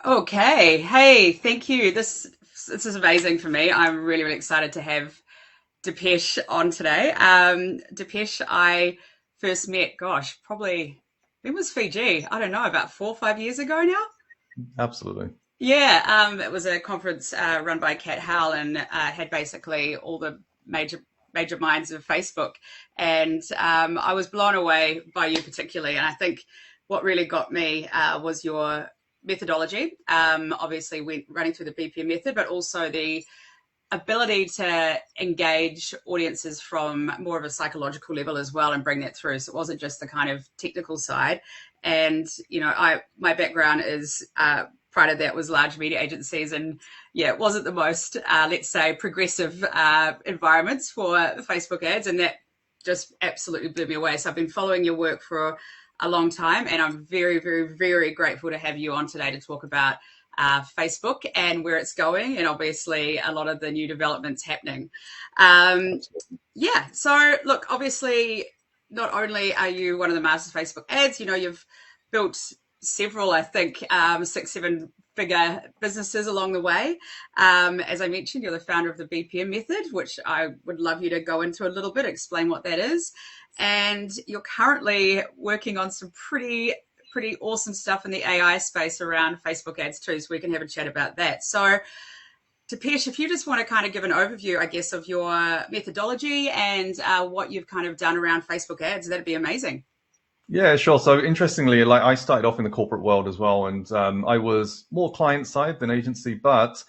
Okay. Hey, thank you. This is amazing for me. I'm really, really excited to have Depesh on today. Depesh, I first met, gosh, probably when was Fiji? I don't know, about 4 or 5 years ago now. Absolutely. Yeah, it was a conference run by Kat Howell and had basically all the major minds of Facebook, and I was blown away by you particularly. And I think what really got me was your methodology. Obviously, we running through the BPM method, but also the ability to engage audiences from more of a psychological level as well and bring that through. So it wasn't just the kind of technical side. And I my background is prior to that was large media agencies, and yeah, it wasn't the most let's say progressive environments for Facebook ads, and that just absolutely blew me away. So I've been following your work for a long time, and I'm very, very, very grateful to have you on today to talk about Facebook and where it's going, and obviously a lot of the new developments happening. Um, yeah, so look, obviously, not only are you one of the masters of Facebook ads, you've built several, I think, 6, 7 figure businesses along the way. As I mentioned, you're the founder of the BPM Method, which I would love you to go into a little bit, explain what that is. And you're currently working on some pretty awesome stuff in the AI space around Facebook ads too, so we can have a chat about that. So, Tapesh, if you just want to kind of give an overview, I guess, of your methodology and what you've kind of done around Facebook ads, that'd be amazing. Yeah, sure. So interestingly, like I started off in the corporate world as well, and I was more client side than agency, but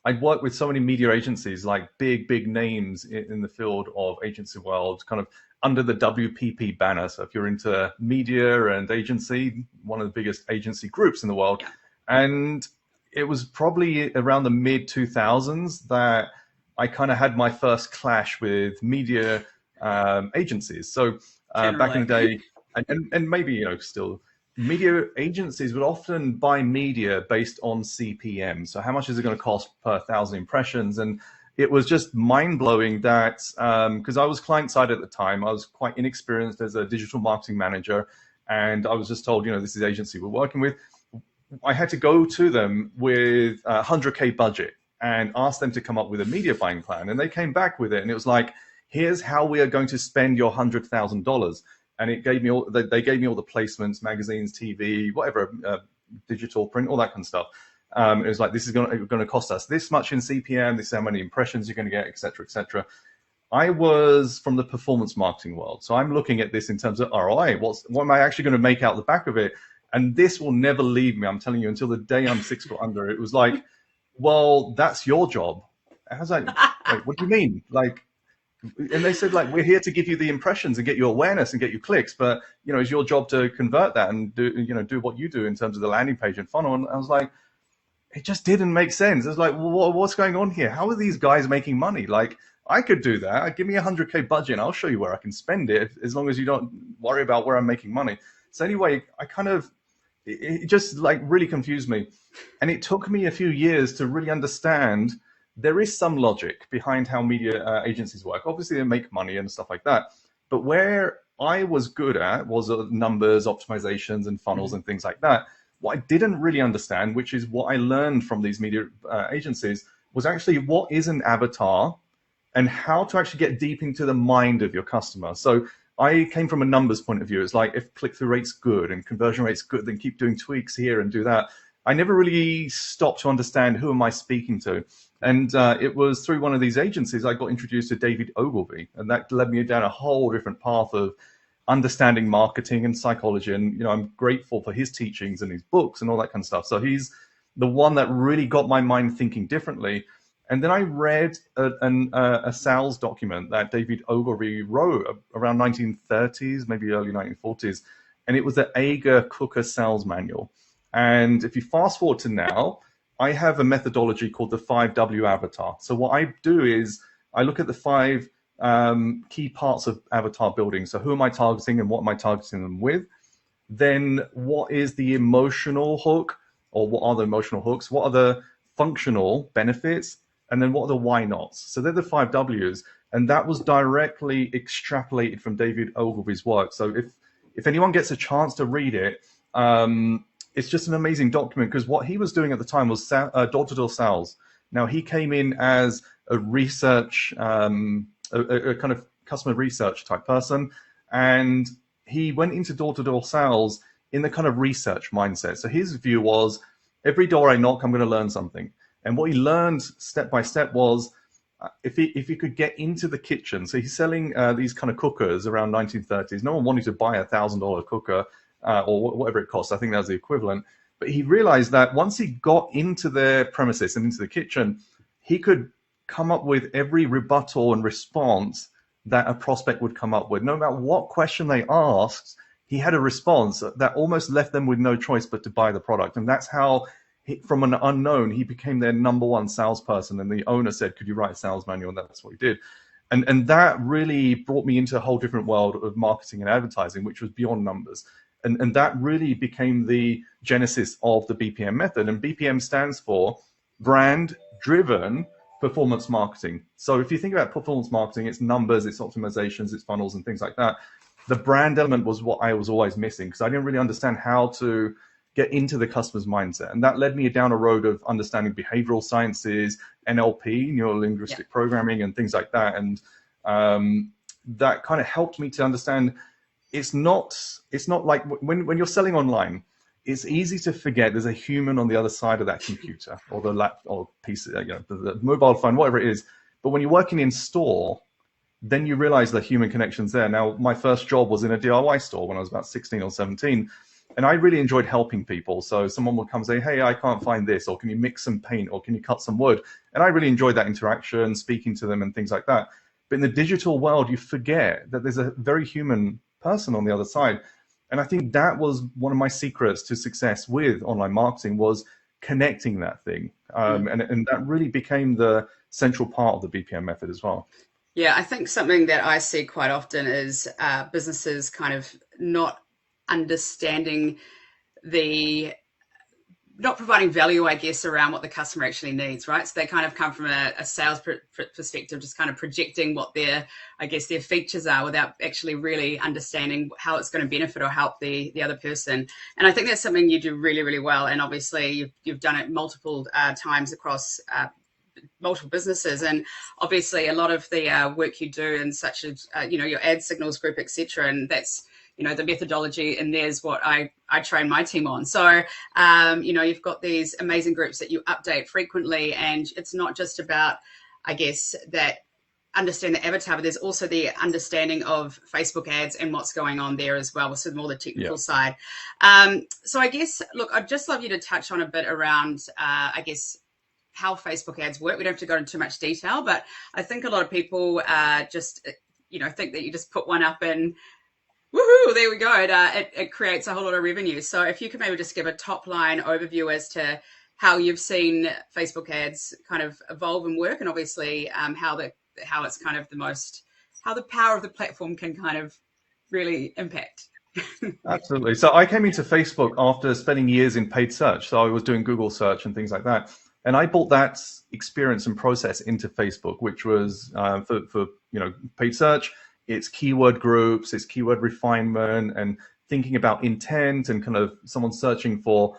I'd worked with so many media agencies, like big names in the field of agency world, kind of under the WPP banner. So if you're into media and agency, one of the biggest agency groups in the world. Yeah, And it was probably around the mid 2000s that I kind of had my first clash with media agencies. So back in generally. the day, and maybe still media agencies would often buy media based on CPM. So how much is it going to cost per thousand impressions? And it was just mind blowing that because I was client side at the time, I was quite inexperienced as a digital marketing manager, and I was just told, this is the agency we're working with. I had to go to them with a 100K budget and ask them to come up with a media buying plan. And they came back with it. And it was like, here's how we are going to spend your $100,000. And it gave me they gave me all the placements, magazines, TV, whatever, digital print, all that kind of stuff. It was like, this is going to cost us this much in CPM. This is how many impressions you're going to get, et cetera, et cetera. I was from the performance marketing world. So I'm looking at this in terms of ROI. What am I actually going to make out the back of it? And this will never leave me. I'm telling you, until the day I'm 6 foot under. It was like, well, that's your job. I was like, wait, what do you mean? Like, and they said, like, we're here to give you the impressions and get you awareness and get you clicks, but it's your job to convert that and do what you do in terms of the landing page and funnel. And I was like, it just didn't make sense. It's like, well, what's going on here? How are these guys making money? Like, I could do that. Give me a 100K budget and I'll show you where I can spend it, as long as you don't worry about where I'm making money. So anyway, it just like really confused me. And it took me a few years to really understand there is some logic behind how media agencies work. Obviously, they make money and stuff like that. But where I was good at was numbers, optimizations, and funnels Mhm. and things like that. What I didn't really understand, which is what I learned from these media agencies, was actually what is an avatar and how to actually get deep into the mind of your customer. So I came from a numbers point of view. It's like, if click-through rate's good and conversion rate's good, then keep doing tweaks here and do that. I never really stopped to understand who am I speaking to. And it was through one of these agencies I got introduced to David Ogilvy, and that led me down a whole different path of understanding marketing and psychology. And I'm grateful for his teachings and his books and all that kind of stuff. So he's the one that really got my mind thinking differently. And then I read a sales document that David Ogilvy wrote around 1930s, maybe early 1940s, and it was the Ager Cooker Sales Manual. And if you fast forward to now, I have a methodology called the 5W avatar. So what I do is I look at the five key parts of avatar building. So who am I targeting and what am I targeting them with? Then what is the emotional hook, or what are the emotional hooks? What are the functional benefits? And then what are the why nots? So they're the 5Ws. And that was directly extrapolated from David Ogilvy's work. So if anyone gets a chance to read it, it's just an amazing document, because what he was doing at the time was door-to-door sales. Now, he came in as a research, a kind of customer research type person, and he went into door-to-door sales in the kind of research mindset. So his view was, every door I knock, I'm going to learn something. And what he learned step by step was, if he could get into the kitchen. So he's selling these kind of cookers around 1930s. No one wanted to buy $1,000 cooker or whatever it costs. I think that was the equivalent. But he realized that once he got into their premises and into the kitchen, he could come up with every rebuttal and response that a prospect would come up with. No matter what question they asked, he had a response that almost left them with no choice but to buy the product. And that's how, from an unknown, he became their number one salesperson. And the owner said, could you write a sales manual? And that's what he did. And that really brought me into a whole different world of marketing and advertising, which was beyond numbers. And that really became the genesis of the BPM method. And BPM stands for brand driven performance marketing. So if you think about performance marketing, it's numbers, it's optimizations, it's funnels and things like that. The brand element was what I was always missing, because I didn't really understand how to get into the customer's mindset. And that led me down a road of understanding behavioral sciences, NLP, neuro-linguistic programming, and things like that. And that kind of helped me to understand it's not like when you're selling online, it's easy to forget there's a human on the other side of that computer or the laptop or PC, the mobile phone, whatever it is. But when you're working in store, then you realize the human connection's there. Now, my first job was in a DIY store when I was about 16 or 17. And I really enjoyed helping people. So someone would come and say, hey, I can't find this, or can you mix some paint, or can you cut some wood? And I really enjoyed that interaction, speaking to them and things like that. But in the digital world, you forget that there's a very human person on the other side. And I think that was one of my secrets to success with online marketing, was connecting that thing. And that really became the central part of the BPM method as well. Yeah, I think something that I see quite often is businesses kind of not understanding not providing value, I guess, around what the customer actually needs, right? So they kind of come from a sales perspective, just kind of projecting what their features are without actually really understanding how it's going to benefit or help the other person. And I think that's something you do really, really well. And obviously you've done it multiple times across multiple businesses, and obviously a lot of the work you do in such as your ad signals group, etc. And that's the methodology, and there's what I train my team on. So you've got these amazing groups that you update frequently, and it's not just about, I guess, that understand the avatar, but there's also the understanding of Facebook ads and what's going on there as well, so more the technical side. So I guess, look, I'd just love you to touch on a bit around I guess how Facebook ads work. We don't have to go into too much detail, but I think a lot of people just think that you just put one up and woohoo, there we go. It creates a whole lot of revenue. So if you could maybe just give a top line overview as to how you've seen Facebook ads kind of evolve and work, and obviously how it's kind of how the power of the platform can kind of really impact. Absolutely. So I came into Facebook after spending years in paid search. So I was doing Google search and things like that. And I brought that experience and process into Facebook, which was for paid search. It's keyword groups, it's keyword refinement, and thinking about intent, and kind of someone searching for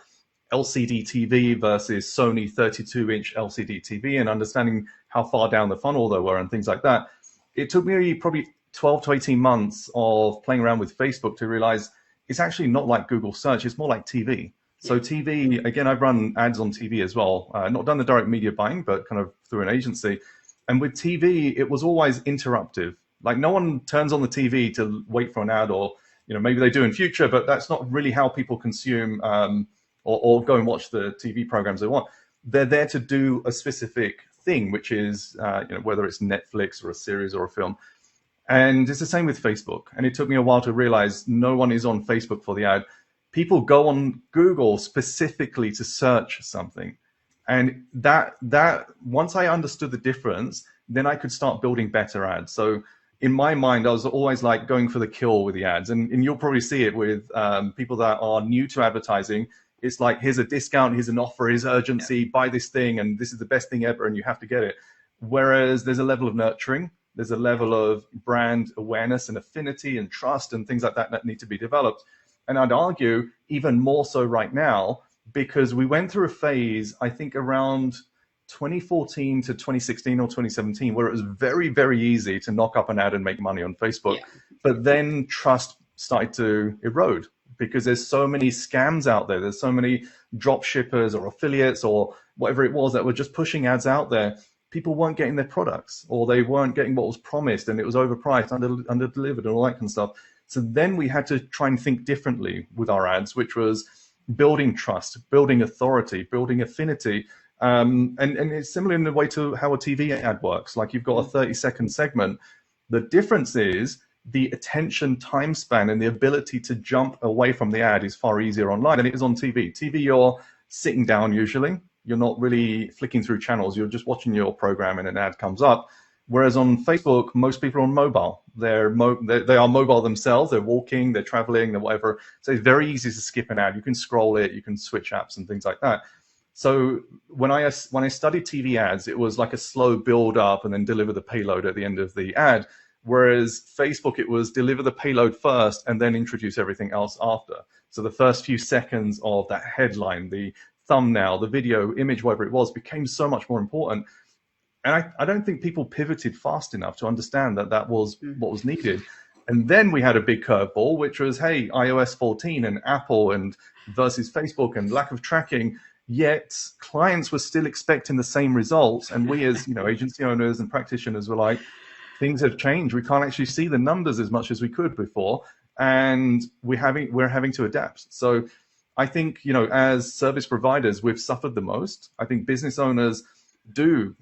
LCD TV versus Sony 32-inch LCD TV, and understanding how far down the funnel they were and things like that. It took me probably 12 to 18 months of playing around with Facebook to realize it's actually not like Google search, it's more like TV. So TV, again, I've run ads on TV as well, not done the direct media buying, but kind of through an agency. And with TV, it was always interruptive. Like, no one turns on the TV to wait for an ad, or maybe they do in future, but that's not really how people consume or go and watch the TV programs they want. They're there to do a specific thing, which is whether it's Netflix or a series or a film. And it's the same with Facebook. And it took me a while to realize no one is on Facebook for the ad. People go on Google specifically to search something. And that once I understood the difference, then I could start building better ads. So in my mind, I was always like going for the kill with the ads. And you'll probably see it with people that are new to advertising. It's like, here's a discount, here's an offer, here's urgency, buy this thing, and this is the best thing ever, and you have to get it. Whereas there's a level of nurturing, there's a level of brand awareness and affinity and trust and things like that that need to be developed. And I'd argue even more so right now, because we went through a phase, I think around 2014 to 2016 or 2017, where it was very, very easy to knock up an ad and make money on Facebook. Yeah. But then trust started to erode because there's so many scams out there. There's so many drop shippers or affiliates or whatever it was that were just pushing ads out there. People weren't getting their products, or they weren't getting what was promised, and it was overpriced, under delivered, and all that kind of stuff. So then we had to try and think differently with our ads, which was building trust, building authority, building affinity. And it's similar in the way to how a TV ad works. Like you've got a 30-second segment. The difference is the attention time span and the ability to jump away from the ad is far easier online than it is on TV. TV, you're sitting down usually. You're not really flicking through channels. You're just watching your program and an ad comes up. Whereas on Facebook, most people are on mobile. They are mobile themselves. They're walking, they're traveling, they're whatever. So it's very easy to skip an ad. You can scroll it, you can switch apps and things like that. So when I studied TV ads, it was like a slow build up and then deliver the payload at the end of the ad. Whereas Facebook, it was deliver the payload first and then introduce everything else after. So the first few seconds of that headline, the thumbnail, the video, image, whatever it was, became so much more important. And I don't think people pivoted fast enough to understand that that was what was needed. And then we had a big curveball, which was, hey, iOS 14 and Apple and versus Facebook and lack of tracking. Yet clients were still expecting the same results. And we as, agency owners and practitioners were like, things have changed. We can't actually see the numbers as much as we could before. And we're having to adapt. So I think, as service providers, we've suffered the most. I think business owners do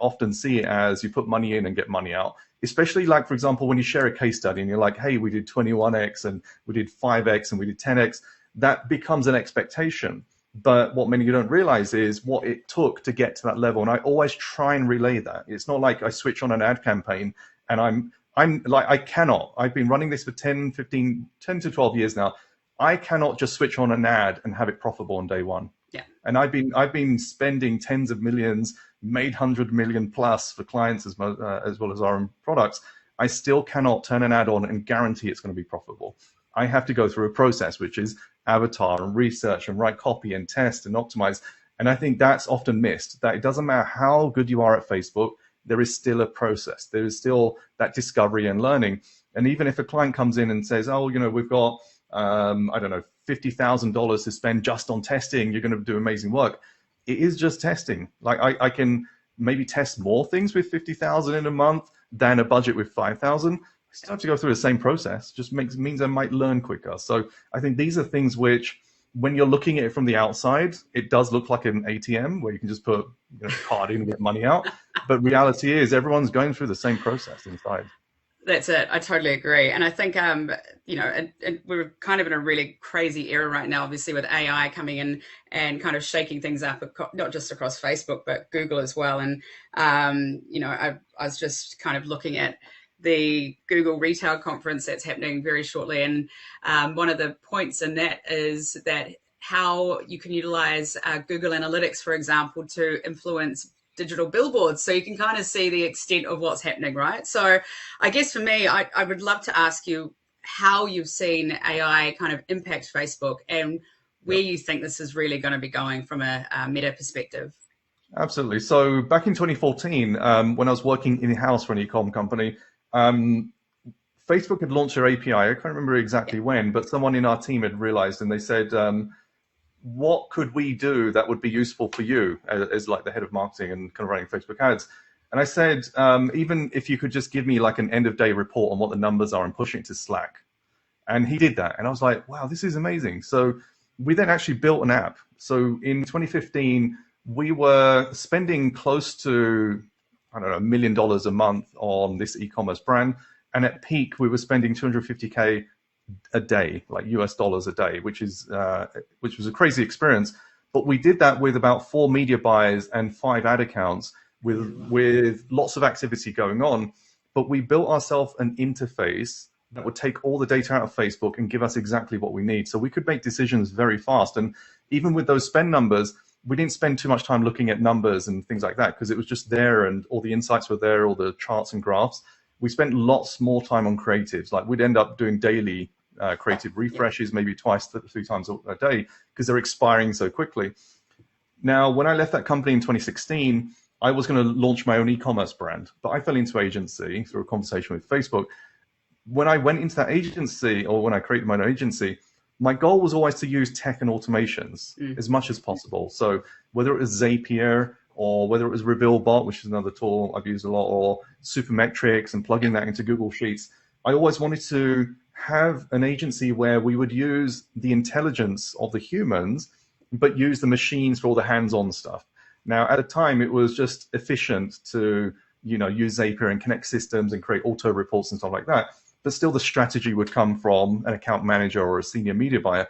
often see it as you put money in and get money out, especially like, for example, when you share a case study and you're like, hey, we did 21x and we did 5x and we did 10x, that becomes an expectation. But what many of you don't realize is what it took to get to that level. And I always try and relay that. It's not like I switch on an ad campaign and I'm like, I've been running this for 10 to 12 years now. I cannot just switch on an ad and have it profitable on day one. Yeah. And I've been spending tens of millions, made 100 million plus for clients as well as our own products. I still cannot turn an ad on and guarantee it's going to be profitable. I have to go through a process, which is avatar and research and write copy and test and optimize. And I think that's often missed, that it doesn't matter how good you are at Facebook, there is still a process. There is still that discovery and learning. And even if a client comes in and says, oh, we've got, $50,000 to spend just on testing, you're going to do amazing work. It is just testing. Like I can maybe test more things with 50,000 in a month than a budget with 5,000. I still have to go through the same process. Just means I might learn quicker. So I think these are things which, when you're looking at it from the outside, it does look like an ATM where you can just put card in and get money out. But reality is everyone's going through the same process inside. That's it. I totally agree. And I think, and we're kind of in a really crazy era right now, obviously, with AI coming in and kind of shaking things up, not just across Facebook, but Google as well. And, I was just kind of looking at the Google Retail Conference that's happening very shortly. And one of the points in that is that how you can utilize Google Analytics, for example, to influence digital billboards, so you can kind of see the extent of what's happening, right? So I guess for me, I would love to ask you how you've seen AI kind of impact Facebook and where you think this is really going to be going from a meta perspective. Absolutely. So back in 2014, when I was working in-house for an e-com company, Facebook had launched their API. I can't remember exactly when, but someone in our team had realized, and they said, what could we do that would be useful for you as like the head of marketing and kind of running Facebook ads? And I said, even if you could just give me like an end of day report on what the numbers are and pushing it to Slack. And he did that. And I was like, wow, this is amazing. So we then actually built an app. So in 2015, we were spending close to, $1 million a month on this e-commerce brand. And at peak, we were spending 250K a day, like US dollars a day, which was a crazy experience. But we did that with about 4 media buyers and 5 ad accounts with lots of activity going on. But we built ourselves an interface that would take all the data out of Facebook and give us exactly what we need. So we could make decisions very fast. And even with those spend numbers, we didn't spend too much time looking at numbers and things like that because it was just there and all the insights were there, all the charts and graphs. We spent lots more time on creatives. Like we'd end up doing daily creative refreshes, maybe twice, 3 times a day, because they're expiring so quickly. Now, when I left that company in 2016, I was going to launch my own e-commerce brand, but I fell into agency through a conversation with Facebook. When I went into that agency, or when I created my own agency, my goal was always to use tech and automations as much as possible. So whether it was Zapier, or whether it was RevealBot, which is another tool I've used a lot, or Supermetrics, and plugging that into Google Sheets, I always wanted to have an agency where we would use the intelligence of the humans, but use the machines for all the hands-on stuff. Now, at the time, it was just efficient to, use Zapier and connect systems and create auto reports and stuff like that. But still, the strategy would come from an account manager or a senior media buyer.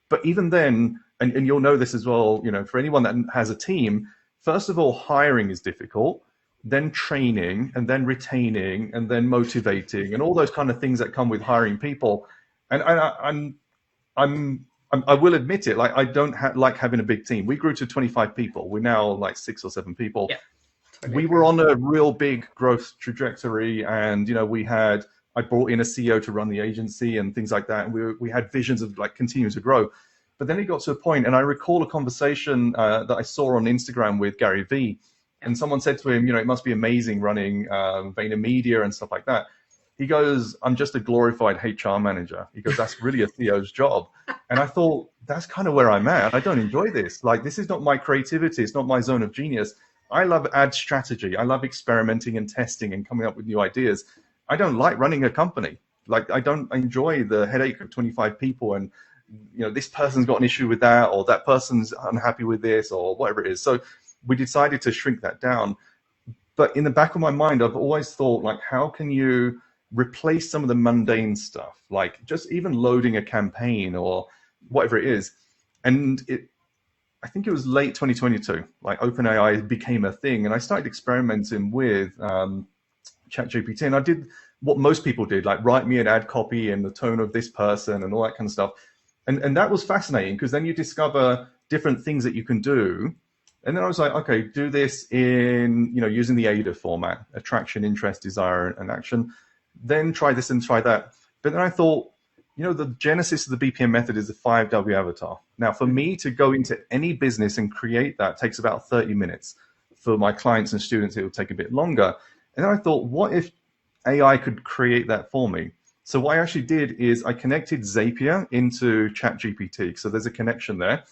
But even then, and you'll know this as well, for anyone that has a team, first of all, hiring is difficult, then training, and then retaining, and then motivating, and all those kind of things that come with hiring people. And I will admit it, like I don't like having a big team. We grew to 25 people. We're now like 6 or 7 people. Yeah, totally we agree. were on a real big growth trajectory, and I brought in a CEO to run the agency and things like that. And we had visions of like continuing to grow. But then it got to a point, and I recall a conversation that I saw on Instagram with Gary Vee, and someone said to him, it must be amazing running VaynerMedia and stuff like that. He goes, I'm just a glorified HR manager. He goes, that's really a CEO's job. And I thought, that's kind of where I'm at. I don't enjoy this. Like, this is not my creativity. It's not my zone of genius. I love ad strategy. I love experimenting and testing and coming up with new ideas. I don't like running a company. Like, I don't enjoy the headache of 25 people and, this person's got an issue with that, or that person's unhappy with this, or whatever it is. So we decided to shrink that down. But in the back of my mind, I've always thought, like, how can you replace some of the mundane stuff, like just even loading a campaign or whatever it is. And I think it was late 2022, like OpenAI became a thing, and I started experimenting with ChatGPT, and I did what most people did, like write me an ad copy in the tone of this person and all that kind of stuff. And that was fascinating, because then you discover different things that you can do. And then I was like, okay, do this in, using the AIDA format, attraction, interest, desire, and action. Then try this and try that. But then I thought, the genesis of the BPM method is the 5W avatar. Now, for me to go into any business and create that takes about 30 minutes. For my clients and students, it will take a bit longer. And then I thought, what if AI could create that for me? So what I actually did is I connected Zapier into ChatGPT. So there's a connection there.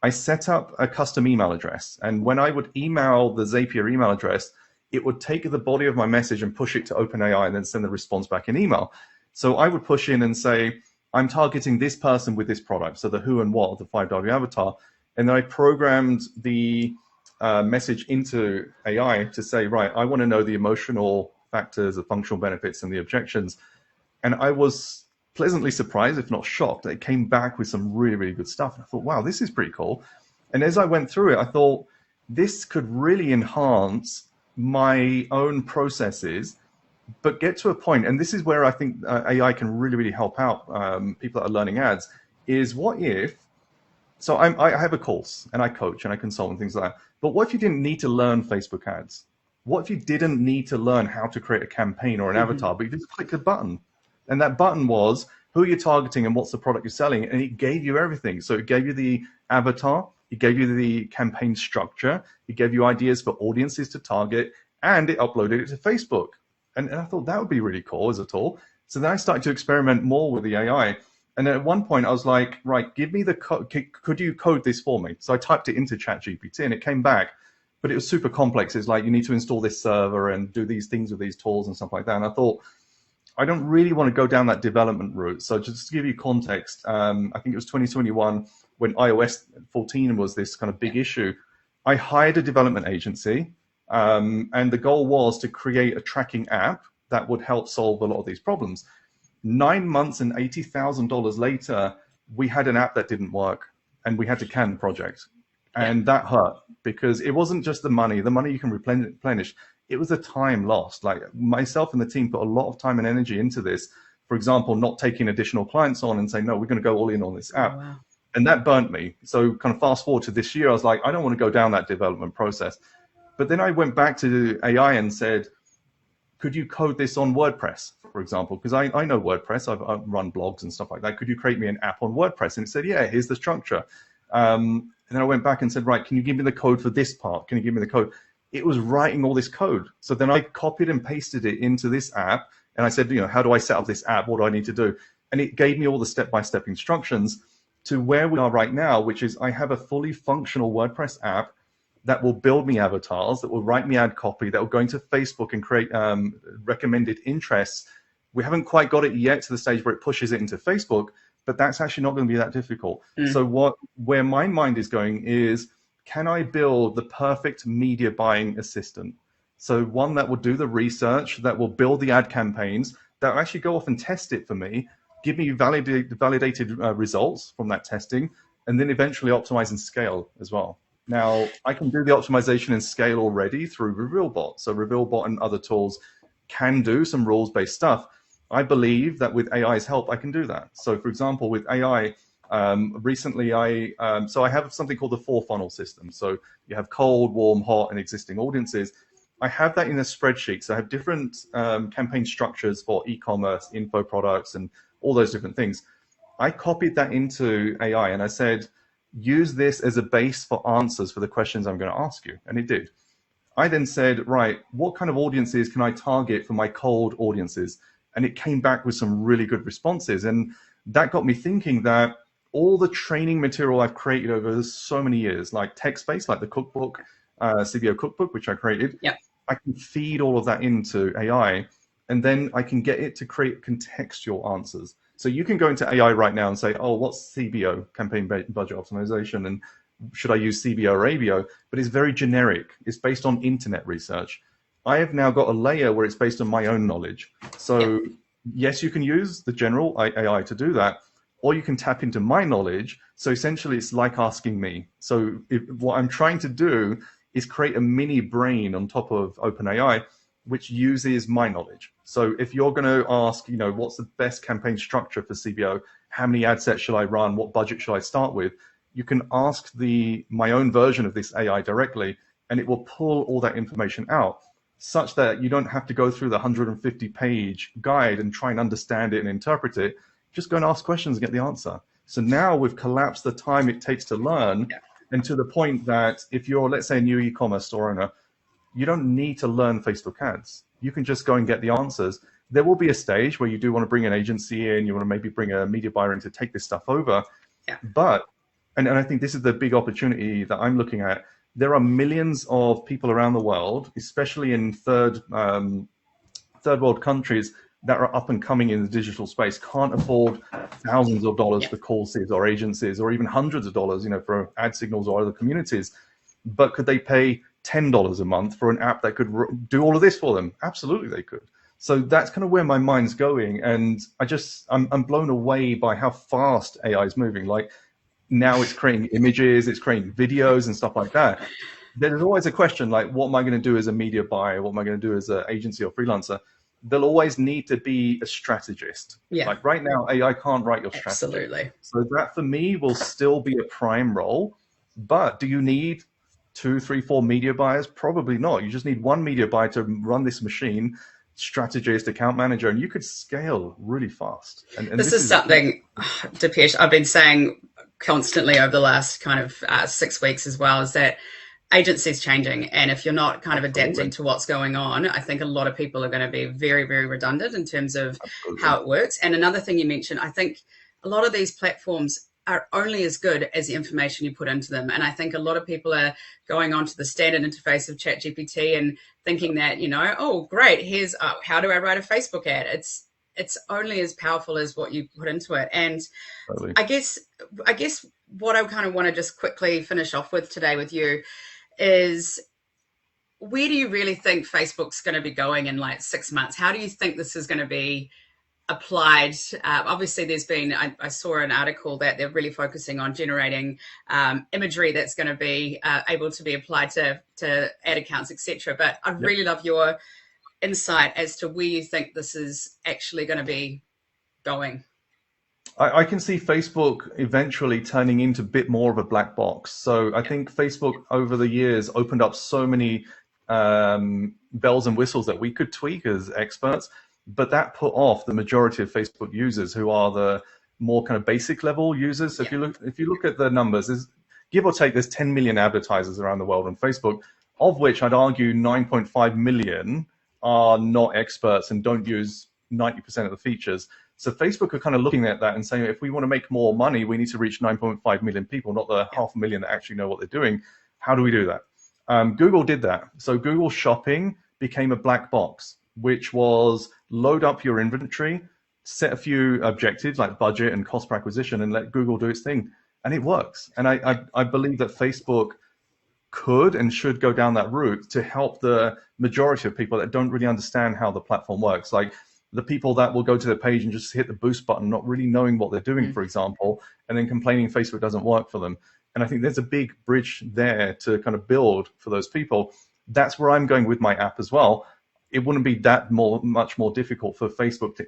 I set up a custom email address. And when I would email the Zapier email address, it would take the body of my message and push it to OpenAI and then send the response back in email. So I would push in and say, I'm targeting this person with this product. So the who and what of the 5W avatar. And then I programmed the message into AI to say, right, I want to know the emotional factors, the functional benefits, and the objections. And I was pleasantly surprised, if not shocked, that it came back with some really, really good stuff. And I thought, wow, this is pretty cool. And as I went through it, I thought this could really enhance my own processes, but get to a point, and this is where I think AI can really, really help out people that are learning ads, is what if, so I have a course and I coach and I consult and things like that, but what if you didn't need to learn Facebook ads? What if you didn't need to learn how to create a campaign or an avatar, but you just click a button? And that button was who you're targeting and what's the product you're selling, and it gave you everything. So it gave you the avatar, it gave you the campaign structure, it gave you ideas for audiences to target, and it uploaded it to Facebook. And I thought that would be really cool as a tool. So then I started to experiment more with the AI. And then at one point I was like, right, give me the code. Could you code this for me? So I typed it into ChatGPT and it came back, but it was super complex. It's like, you need to install this server and do these things with these tools and stuff like that. And I thought, I don't really want to go down that development route. So just to give you context, I think it was 2021 when iOS 14 was this kind of big issue. I hired a development agency, and the goal was to create a tracking app that would help solve a lot of these problems. 9 months and $80,000 later, we had an app that didn't work, and we had to can the project. And that hurt, because it wasn't just the money you can replenish. It was the time lost. Like, myself and the team put a lot of time and energy into this. For example, not taking additional clients on and saying, no, we're going to go all in on this app. Oh, wow. And that burnt me. So kind of fast forward to this year, I was like, I don't want to go down that development process. But then I went back to AI and said, could you code this on WordPress, for for example, because I know WordPress, I've run blogs and stuff like that. Could you create me an app on WordPress? And it said, yeah, here's the structure. And then I went back and said, right, can you give me the code for this part? Can you give me the code? It was writing all this code. So then I copied and pasted it into this app. And I said, how do I set up this app? What do I need to do? And it gave me all the step-by-step instructions to where we are right now, which is I have a fully functional WordPress app that will build me avatars, that will write me ad copy, that will go into Facebook and create recommended interests. We haven't quite got it yet to the stage where it pushes it into Facebook, but that's actually not going to be that difficult. So where my mind is going is, can I build the perfect media buying assistant? So one that will do the research, that will build the ad campaigns, that will actually go off and test it for me, give me validated results from that testing, and then eventually optimize and scale as well. Now, I can do the optimization and scale already through RevealBot. So RevealBot and other tools can do some rules-based stuff. I believe that with AI's help, I can do that. So for example, with AI, recently I have something called the 4-funnel system. So you have cold, warm, hot, and existing audiences. I have that in a spreadsheet. So I have different campaign structures for e-commerce, info products, and all those different things. I copied that into AI and I said, use this as a base for answers for the questions I'm going to ask you. And it did. I then said, right, what kind of audiences can I target for my cold audiences? And it came back with some really good responses. And that got me thinking that all the training material I've created over so many years, like text-based, like the cookbook, CBO cookbook, which I created, I can feed all of that into AI, and then I can get it to create contextual answers. So you can go into AI right now and say, oh, what's CBO, campaign budget optimization, and should I use CBO or ABO? But it's very generic. It's based on internet research. I have now got a layer where it's based on my own knowledge. So yes, you can use the general AI to do that, or you can tap into my knowledge. So essentially it's like asking me. So what I'm trying to do is create a mini brain on top of OpenAI, which uses my knowledge. So if you're going to ask, what's the best campaign structure for CBO? How many ad sets should I run? What budget should I start with? You can ask my own version of this AI directly, and it will pull all that information out, such that you don't have to go through the 150-page guide and try and understand it and interpret it. Just go and ask questions and get the answer. So now we've collapsed the time it takes to learn, and to the point that if you're, let's say, a new e-commerce store owner, you don't need to learn Facebook ads. You can just go and get the answers. There will be a stage where you do want to bring an agency in, you want to maybe bring a media buyer in to take this stuff over. But, and I think this is the big opportunity that I'm looking at, there are millions of people around the world, especially in third world countries, that are up and coming in the digital space, can't afford thousands of dollars for call centers or agencies, or even hundreds of dollars, for ad signals or other communities. But could they pay $10 a month for an app that could do all of this for them? Absolutely, they could. So that's kind of where my mind's going, and I'm blown away by how fast AI is moving. Like now, it's creating images, it's creating videos and stuff like that. There's always a question like, what am I going to do as a media buyer? What am I going to do as an agency or freelancer? There'll always need to be a strategist. Like right now, AI can't write your strategy. Absolutely. So that for me will still be a prime role. But do you need 2, 3, 4 media buyers? Probably not. You just need one media buyer to run this machine, strategist, account manager, and you could scale really fast. And this is something, Depesh, I've been saying constantly over the last kind of 6 weeks as well, is that agency's changing, and if you're not kind of adapting to what's going on, I think a lot of people are going to be very, very redundant in terms of how it works. And another thing you mentioned, I think a lot of these platforms are only as good as the information you put into them. And I think a lot of people are going onto the standard interface of ChatGPT and thinking that, oh, great, here's how do I write a Facebook ad? It's only as powerful as what you put into it. And I guess what I kind of want to just quickly finish off with today with you is, where do you really think Facebook's going to be going in like 6 months? How do you think this is going to be applied? Obviously, there's been, I saw an article that they're really focusing on generating imagery that's going to be able to be applied to ad accounts, etc. But I'd really love your insight as to where you think this is actually going to be going. I can see Facebook eventually turning into a bit more of a black box. So I think Facebook over the years opened up so many bells and whistles that we could tweak as experts. but that put off the majority of Facebook users who are the more kind of basic level users. So if you look at the numbers, there's give or take, there's 10 million advertisers around the world on Facebook, of which I'd argue 9.5 million are not experts and don't use 90% of the features. So Facebook are kind of looking at that and saying, if we want to make more money, we need to reach 9.5 million people, not the 500,000 that actually know what they're doing. How do we do that? Google did that. So Google Shopping became a black box, which was load up your inventory, set a few objectives like budget and cost per acquisition, and let Google do its thing. And it works. And I believe that Facebook could and should go down that route to help the majority of people that don't really understand how the platform works. Like the people that will go to the page and just hit the boost button, not really knowing what they're doing, for example, and then complaining Facebook doesn't work for them. And I think there's a big bridge there to kind of build for those people. That's where I'm going with my app as well. It wouldn't be that much more difficult for Facebook to,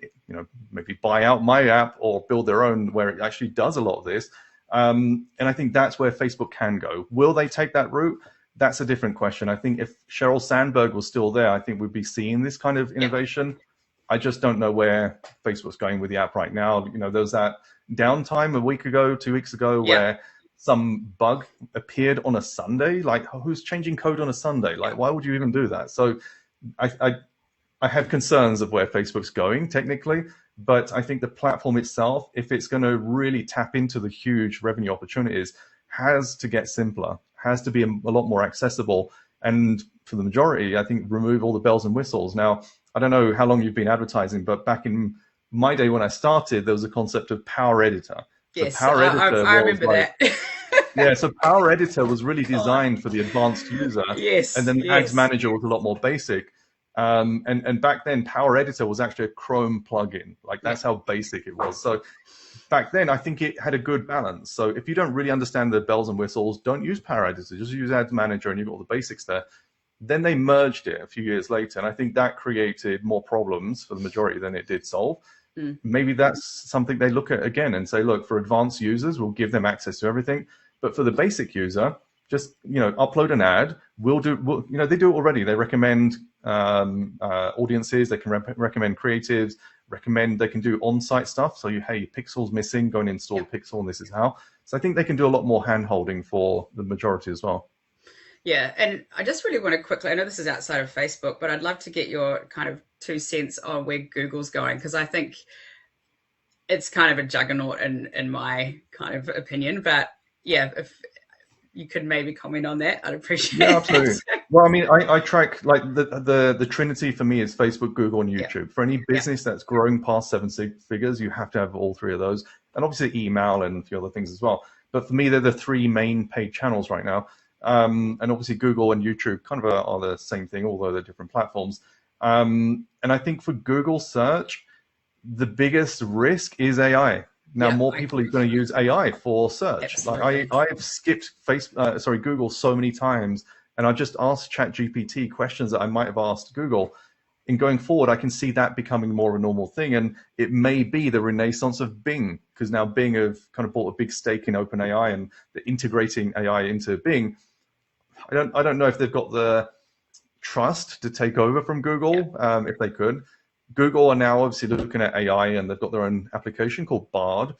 maybe buy out my app or build their own where it actually does a lot of this. And I think that's where Facebook can go. Will they take that route? That's a different question. I think if Sheryl Sandberg was still there, I think we'd be seeing this kind of innovation. I just don't know where Facebook's going with the app right now. There was that downtime a week ago, 2 weeks ago, where some bug appeared on a Sunday. Like, who's changing code on a Sunday? Like, why would you even do that? So I have concerns of where Facebook's going technically, but I think the platform itself, if it's going to really tap into the huge revenue opportunities, has to get simpler, has to be a lot more accessible. And for the majority, I think remove all the bells and whistles. Now, I don't know how long you've been advertising, but back in my day when I started, there was a concept of Power Editor. Yes, so Power Editor I remember that. Yeah, so Power Editor was really designed for the advanced user. Yes. And then Ads Manager was a lot more basic. And back then, Power Editor was actually a Chrome plugin. Like, that's how basic it was. So back then, I think it had a good balance. So if you don't really understand the bells and whistles, don't use Power Editor. Just use Ads Manager and you've got all the basics there. Then they merged it a few years later. And I think that created more problems for the majority than it did solve. Maybe that's something they look at again and say, look, for advanced users, we'll give them access to everything. But for the basic user, just upload an ad. They do it already. They recommend audiences. They can recommend creatives. They can do on-site stuff. So hey, pixel's missing. Go and install the pixel, and this is how. So I think they can do a lot more hand-holding for the majority as well. Yeah, and I just really want to quickly, I know this is outside of Facebook, but I'd love to get your kind of 2 cents on where Google's going, because I think it's kind of a juggernaut in my kind of opinion. But yeah, if you could maybe comment on that, I'd appreciate it. Yeah, absolutely. Well, I mean, I track, like, the trinity for me is Facebook, Google, and YouTube. For any business that's growing past 7 figures, you have to have all 3 of those, and obviously email and a few other things as well. But for me, they're the 3 main paid channels right now. And obviously Google and YouTube kind of are the same thing, although they're different platforms. And I think for Google search, the biggest risk is AI. Now, more people are going to use AI for search. Absolutely. Like I've skipped Google so many times, and I just asked ChatGPT questions that I might have asked Google. And going forward, I can see that becoming more of a normal thing. And it may be the renaissance of Bing, because now Bing have kind of bought a big stake in OpenAI and they're integrating AI into Bing. I don't know if they've got the trust to take over from Google, if they could. Google are now obviously looking at AI, and they've got their own application called Bard.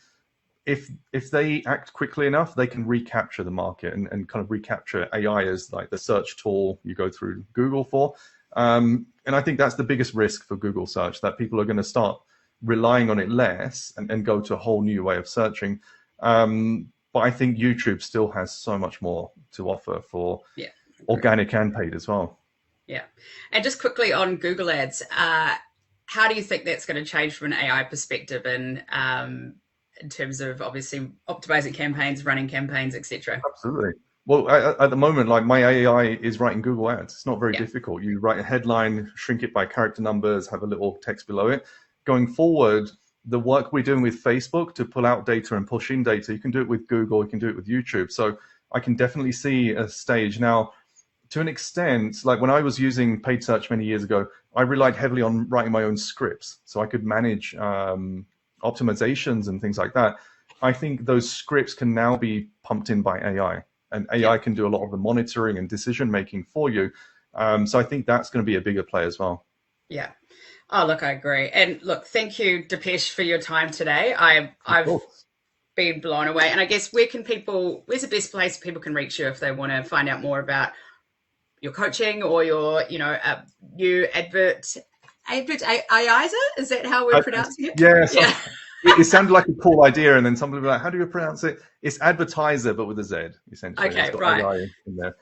If they act quickly enough, they can recapture the market and kind of recapture AI as like the search tool you go through Google for. And I think that's the biggest risk for Google search, that people are going to start relying on it less and go to a whole new way of searching. But I think YouTube still has so much more to offer for organic and paid as well. Yeah. And just quickly on Google Ads, how do you think that's going to change from an AI perspective in terms of obviously optimizing campaigns, running campaigns, etc.? Absolutely. Well, at the moment, like, my AI is writing Google Ads. It's not very difficult. You write a headline, shrink it by character numbers, have a little text below it. Going forward, the work we're doing with Facebook to pull out data and push in data, you can do it with Google, you can do it with YouTube. So I can definitely see a stage. Now, to an extent, like when I was using paid search many years ago, I relied heavily on writing my own scripts so I could manage optimizations and things like that. I think those scripts can now be pumped in by AI, and AI can do a lot of the monitoring and decision making for you. So I think that's going to be a bigger play as well. Yeah. Oh, look, I agree. And look, thank you, Depesh, for your time today. I've Cool. been blown away. And I guess where's the best place people can reach you if they want to find out more about your coaching or your, new advertiser? Is that how we're pronouncing it? Yeah, Yeah. it sounded like a cool idea, and then somebody was like, "How do you pronounce it?" It's advertiser, but with a Z, essentially. Okay, It's got right. AI in there.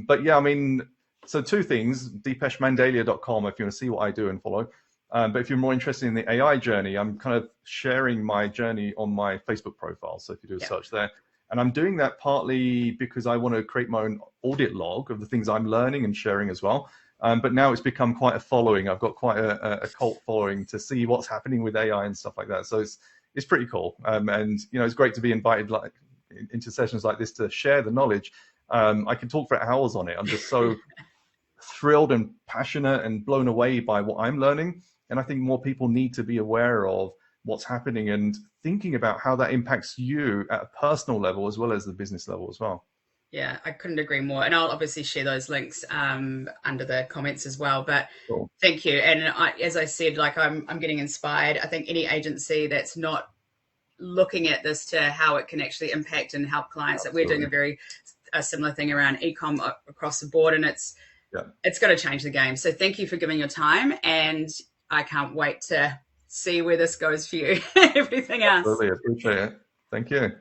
But yeah, I mean, so two things: depeshmandalia.com if you want to see what I do and follow. But if you're more interested in the AI journey, I'm kind of sharing my journey on my Facebook profile. So if you do a Yeah. search there, and I'm doing that partly because I want to create my own audit log of the things I'm learning and sharing as well. But now it's become quite a following. I've got quite a cult following to see what's happening with AI and stuff like that. So it's pretty cool. And it's great to be invited into sessions like this to share the knowledge. I can talk for hours on it. I'm just so thrilled and passionate and blown away by what I'm learning. And I think more people need to be aware of what's happening and thinking about how that impacts you at a personal level as well as the business level as well. Yeah, I couldn't agree more. And I'll obviously share those links under the comments as well. But Cool. thank you. And as I said, like I'm getting inspired. I think any agency that's not looking at this to how it can actually impact and help clients, that we're doing a similar thing around ecom across the board, and it's got to change the game. So thank you for giving your time, and I can't wait to see where this goes for you. Everything else. Absolutely, appreciate it. Thank you.